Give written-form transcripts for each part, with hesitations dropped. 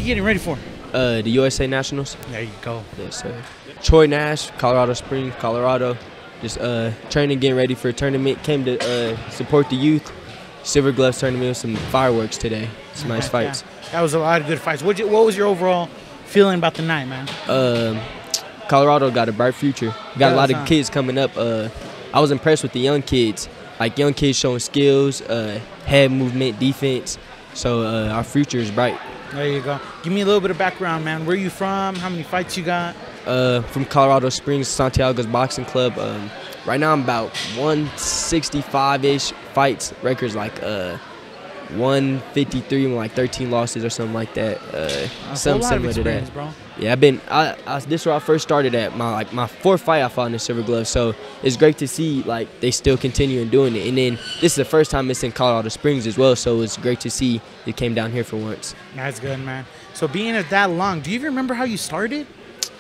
You getting ready for? The USA Nationals. There you go. Yes, sir. Troy Nash, Colorado Springs, Colorado. Just training, getting ready for a tournament. Came to support the youth. Silver Gloves tournament with some fireworks today. Some nice fights. Yeah. That was a lot of good fights. What was your overall feeling about the night, man? Colorado got a bright future. Got a lot of kids coming up. I was impressed with the young kids. Like young kids showing skills, head movement, defense. So our future is bright. There you go. Give me a little bit of background, man. Where are you from? How many fights you got? From Colorado Springs, Santiago's Boxing Club. Right now I'm about 165-ish fights. Records like 153 with like 13 losses or something like that. Something similar to that. Bro. Yeah, this is where I first started at. My fourth fight I fought in the Silver Glove. So it's great to see like they still continuing doing it. And then this is the first time it's in Colorado Springs as well. So it's great to see it came down here for once. That's good, man. So being at that long, do you even remember how you started?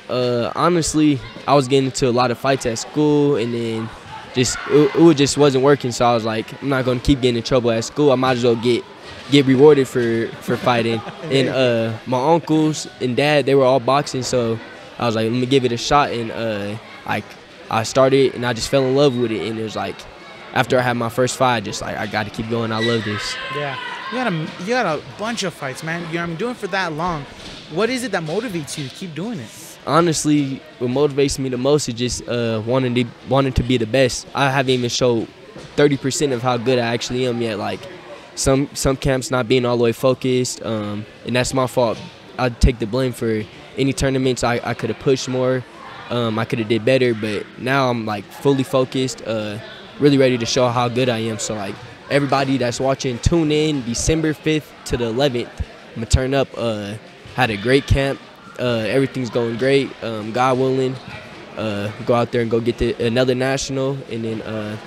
Honestly, I was getting into a lot of fights at school, and then it just wasn't working. So I was like, I'm not gonna keep getting in trouble at school. I might as well get rewarded for fighting. And my uncles and dad, they were all boxing, so I was like, let me give it a shot. And I started, and I just fell in love with it. And it was like, after I had my first fight, just like I got to keep going. I love this. Yeah, you got a bunch of fights, man. You know, I'm doing for that long. What is it that motivates you to keep doing it? Honestly, what motivates me the most is just wanting to be the best. I haven't even showed 30% of how good I actually am yet. Like some camps not being all the way focused, and that's my fault. I take the blame for any tournaments I could have pushed more. I could have did better, but now I'm like fully focused, really ready to show how good I am. So like everybody that's watching, tune in December 5th to the 11th. I'm gonna turn up. Had a great camp. Everything's going great. God willing, go out there and go get another national, and then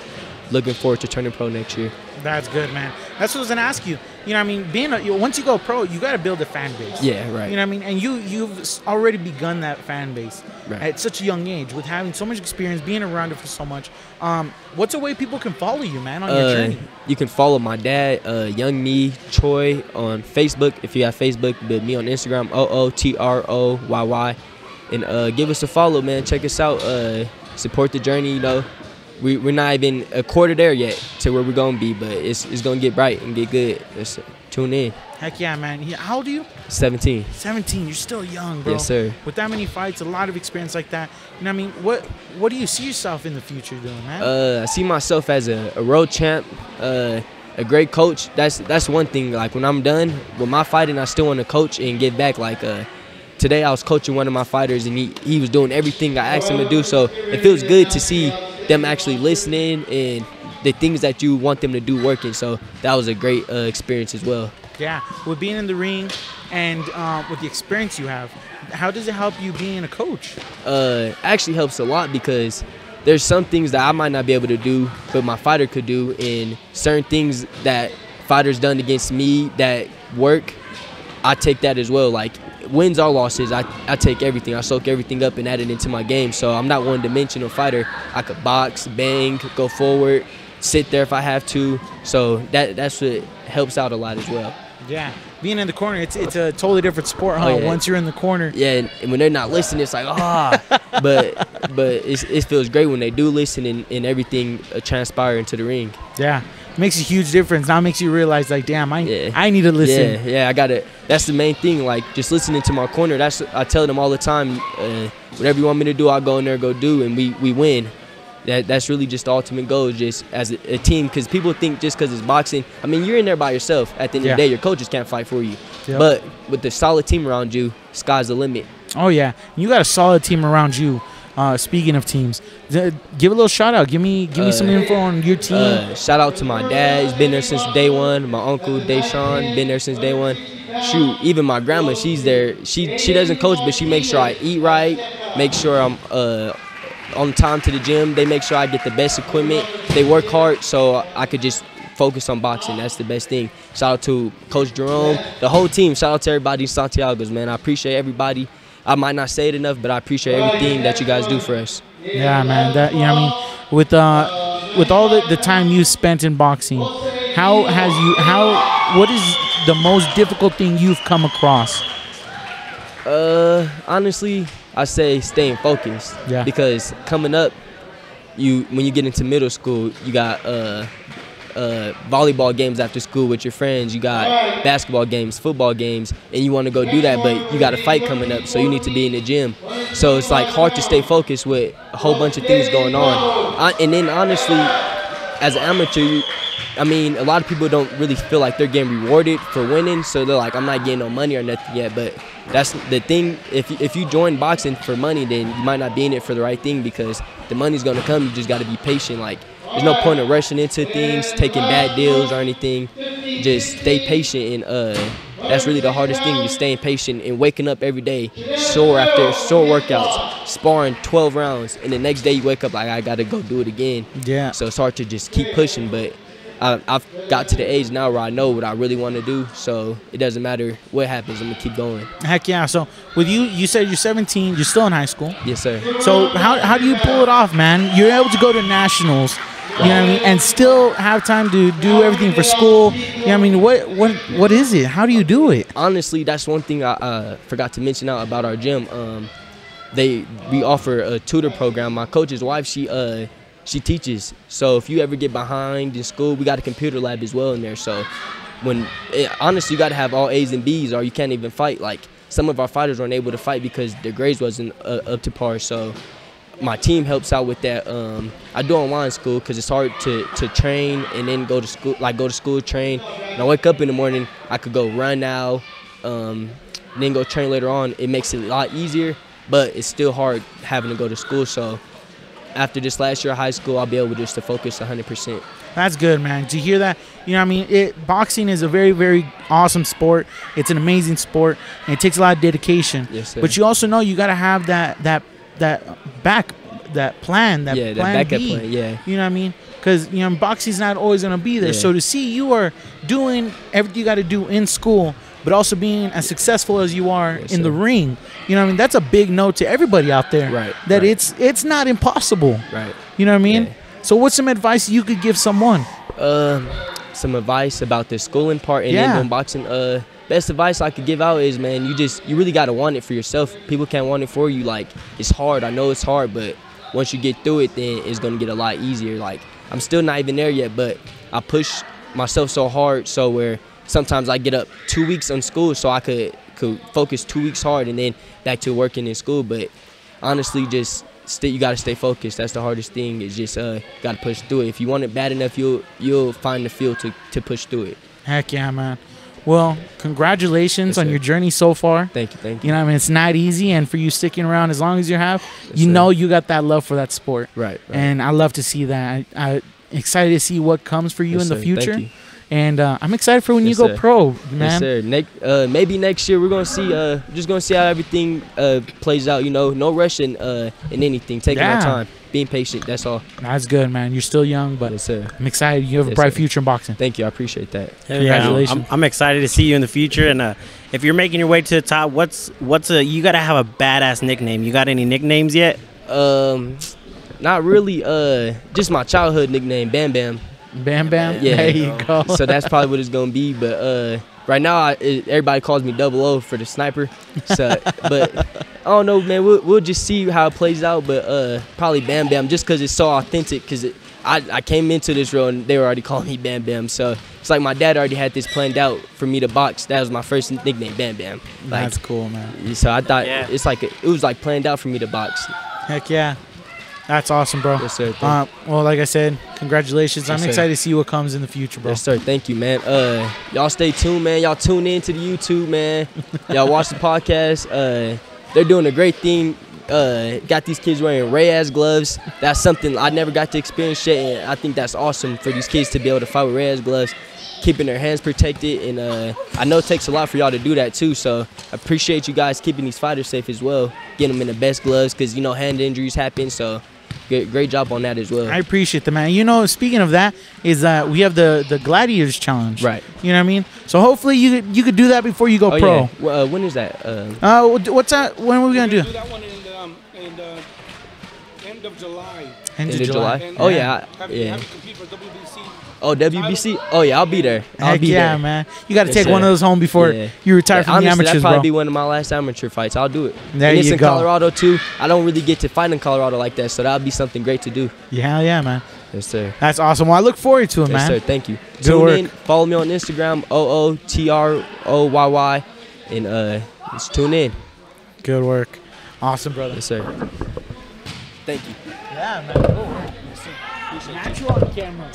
looking forward to turning pro next year. That's good, man. That's what I was gonna ask you. You know, what I mean, once you go pro, you got to build a fan base. Yeah, right. You know, what I mean, and you've already begun that fan base at such a young age with having so much experience, being around it for so much. What's a way people can follow you, man, on your journey? You can follow my dad, Young Me Troy, on Facebook. If you have Facebook, but me on Instagram, OOTROYY, and give us a follow, man. Check us out. Support the journey. You know, we're not even a quarter there yet to where we're gonna be, but it's gonna get bright and get good. Let's tune in. Heck yeah, man. How old are you? 17. 17. You're still young, bro. Yes, sir. With that many fights, a lot of experience like that. You know what I mean? What do you see yourself in the future doing, man? I see myself as a world champ, a great coach. That's one thing. Like when I'm done with my fighting, I still want to coach and give back. Like today, I was coaching one of my fighters, and he was doing everything I asked him to do. So it feels good to see them actually listening and the things that you want them to do working. So that was a great experience as well. Yeah, with being in the ring and with the experience you have, how does it help you being a coach? Actually helps a lot, because there's some things that I might not be able to do, but my fighter could do, and certain things that fighters done against me that work, I take that as well. Like wins or losses, I take everything. I soak everything up and add it into my game. So I'm not one-dimensional fighter. I could box, bang, go forward, sit there if I have to. So that's what helps out a lot as well. Yeah, being in the corner, it's a totally different sport, huh? Yeah. Once you're in the corner. Yeah, and when they're not listening, it's like, but it feels great when they do listen and everything transpire into the ring. Yeah, makes a huge difference. Now it makes you realize, like, damn, I need to listen. Yeah, I got it. That's the main thing. Like just listening to my corner. I tell them all the time. Whatever you want me to do, I'll go in there, go do, and we win. That's really just the ultimate goal, just as a team. Because people think just because it's boxing, I mean, you're in there by yourself. At the end of the day, your coaches can't fight for you. Yep. But with the solid team around you, sky's the limit. Oh yeah, you got a solid team around you. Speaking of teams, give a little shout out. Give me some info on your team. Shout out to my dad. He's been there since day one. My uncle Deshaun, been there since day one. Shoot, even my grandma, she's there. She doesn't coach, but she makes sure I eat right. Make sure I'm on time to the gym. They make sure I get the best equipment. They work hard so I could just focus on boxing. That's the best thing. Shout out to Coach Jerome, the whole team. Shout out to everybody in Santiago's, man. I appreciate everybody. I might not say it enough, but I appreciate everything that you guys do for us. Yeah, man. That, you know what I mean? With all the time you spent in boxing, what is the most difficult thing you've come across? Honestly, I say staying focused. Yeah. Because coming up, when you get into middle school, you got volleyball games after school with your friends. You got basketball games, football games, and you want to go do that, but you got a fight coming up, so you need to be in the gym. So it's like hard to stay focused with a whole bunch of things going on. And then honestly, as an amateur, I mean, a lot of people don't really feel like they're getting rewarded for winning, so they're like, I'm not getting no money or nothing yet. But that's the thing. If you join boxing for money, then you might not be in it for the right thing, because the money's gonna come. You just got to be patient. Like, there's no point in rushing into things, taking bad deals or anything. Just stay patient, and that's really the hardest thing, is staying patient and waking up every day sore after sore workouts, sparring 12 rounds, and the next day you wake up like, I got to go do it again. Yeah. So it's hard to just keep pushing, but I've got to the age now where I know what I really want to do, so it doesn't matter what happens. I'm going to keep going. Heck yeah. So with you said you're 17. You're still in high school. Yes, sir. So how do you pull it off, man? You're able to go to nationals, you know what I mean, and still have time to do everything for school. You know what I mean? What is it? How do you do it? Honestly, that's one thing I forgot to mention out about our gym. We offer a tutor program. My coach's wife, she teaches. So if you ever get behind in school, we got a computer lab as well in there. So honestly, you got to have all A's and B's, or you can't even fight. Like, some of our fighters weren't able to fight because their grades wasn't up to par. So my team helps out with that. I do online school because it's hard to train and then go to school, train. And I wake up in the morning, I could go run now, then go train later on. It makes it a lot easier, but it's still hard having to go to school. So after this last year of high school, I'll be able just to focus 100%. That's good, man. To hear that, you know what I mean? Boxing is a very, very awesome sport. It's an amazing sport, and it takes a lot of dedication. Yes, sir. But you also know you got to have that plan, that backup B. plan, yeah. You know what I mean? Because, you know, boxing's not always going to be there. Yeah. So to see you are doing everything you got to do in school, but also being as successful as you are in the ring, you know what I mean? That's a big note to everybody out there. Right. That it's not impossible. Right. You know what I mean? Yeah. So what's some advice you could give someone? Some advice about the schooling part and then doing boxing. Best advice I could give out is, man, you really got to want it for yourself. People can't want it for you. Like, it's hard. I know it's hard, but once you get through it, then it's going to get a lot easier. Like, I'm still not even there yet, but I push myself so hard, so where sometimes I get up 2 weeks on school so I could focus 2 weeks hard and then back to working in school. But honestly, you got to stay focused. That's the hardest thing, is just got to push through it. If you want it bad enough, you'll find the feel to push through it. Heck yeah, man. Well, congratulations on sir. your journey so far. Thank you. You know what I mean? It's not easy, and for you sticking around as long as you have, you know you got that love for that sport. Right. And I love to see that. I'm excited to see what comes for you in the future. Thank you. And I'm excited for when you go pro, man. Yes, sir. Maybe next year we're gonna see. Just gonna see how everything plays out. You know, no rushing in anything. Taking our time, being patient. That's all. That's good, man. You're still young, but yes, sir. I'm excited. You have a bright future in boxing. Thank you. I appreciate that. Congratulations. I'm excited to see you in the future. And if you're making your way to the top, you gotta have a badass nickname. You got any nicknames yet? Not really. Just my childhood nickname, Bam Bam. Bam Bam? Yeah. There you go. So that's probably what it's going to be. But right now, everybody calls me 00 for the sniper. So, but I don't know, man. We'll just see how it plays out. But probably Bam Bam, just because it's so authentic. Because I came into this role and they were already calling me Bam Bam. So it's like my dad already had this planned out for me to box. That was my first nickname, Bam Bam. Like, that's cool, man. So I thought it was like planned out for me to box. Heck yeah. That's awesome, bro. Yes, sir. Well, like I said, congratulations. Yes, I'm excited to see what comes in the future, bro. Yes, sir. Thank you, man. Y'all stay tuned, man. Y'all tune in to the YouTube, man. Y'all watch the podcast. They're doing a great thing. Got these kids wearing Reyes gloves. That's something I never got to experience yet, and I think that's awesome for these kids to be able to fight with Reyes gloves, keeping their hands protected. And I know it takes a lot for y'all to do that too, so I appreciate you guys keeping these fighters safe as well, getting them in the best gloves, because, you know, hand injuries happen. So great job on that as well. I appreciate that, man. You know, speaking of that, is we have the Gladiators Challenge. Right. You know what I mean? So hopefully you could do that before you go pro. Yeah. Well, when is that? What's that? When are we gonna do? Do that one in the end of of July. End of July. July. And Oh yeah, have yeah. you compete for WBC? Oh, WBC. Oh yeah, I'll be there. I'll Heck be yeah, there. man. You got to Yes, take one sir. of those home before Yeah. you retire Yeah, from the honestly, amateurs, that'd probably bro. be one of my last amateur fights. I'll do it. There and it's you in go. Colorado too. I don't really get to fight in Colorado like that, so that'll be something great to do. Yeah, yeah, man. Yes, sir. That's awesome. Well, I look forward to it, Yes, man. sir. Thank you. Good Tune work. in. Follow me on Instagram, OOTROYY, and just tune in. Good work. Awesome, brother. Yes, sir. Thank you. Yeah, man. Good work. Natural on camera.